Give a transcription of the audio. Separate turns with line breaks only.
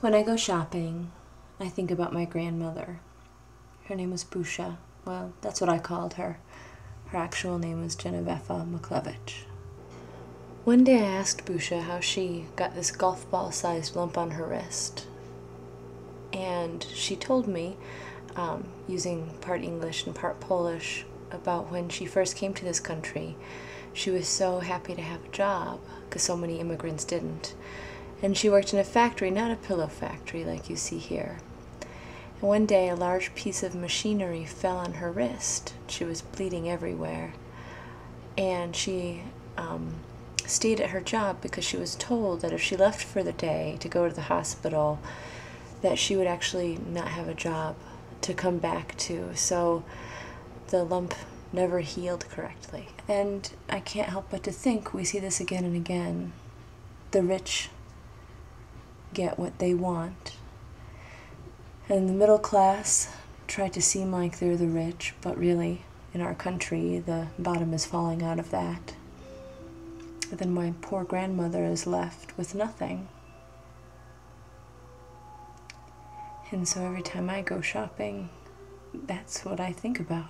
When I go shopping, I think about my grandmother. Her name was Busha. Well, that's what I called her. Her actual name was Genevieve Maklevich. One day I asked Busha how she got this golf ball sized lump on her wrist. And she told me, using part English and part Polish, about when she first came to this country. She was so happy to have a job, because so many immigrants didn't. And she worked in a factory, not a pillow factory like you see here. And one day a large piece of machinery fell on her wrist. She was bleeding everywhere. And she stayed at her job because she was told that if she left for the day to go to the hospital, that she would actually not have a job to come back to. So the lump never healed correctly. And I can't help but to think we see this again and again. The rich get what they want, and the middle class try to seem like they're the rich, but really, in our country, the bottom is falling out of that. And then my poor grandmother is left with nothing. And so every time I go shopping, that's what I think about.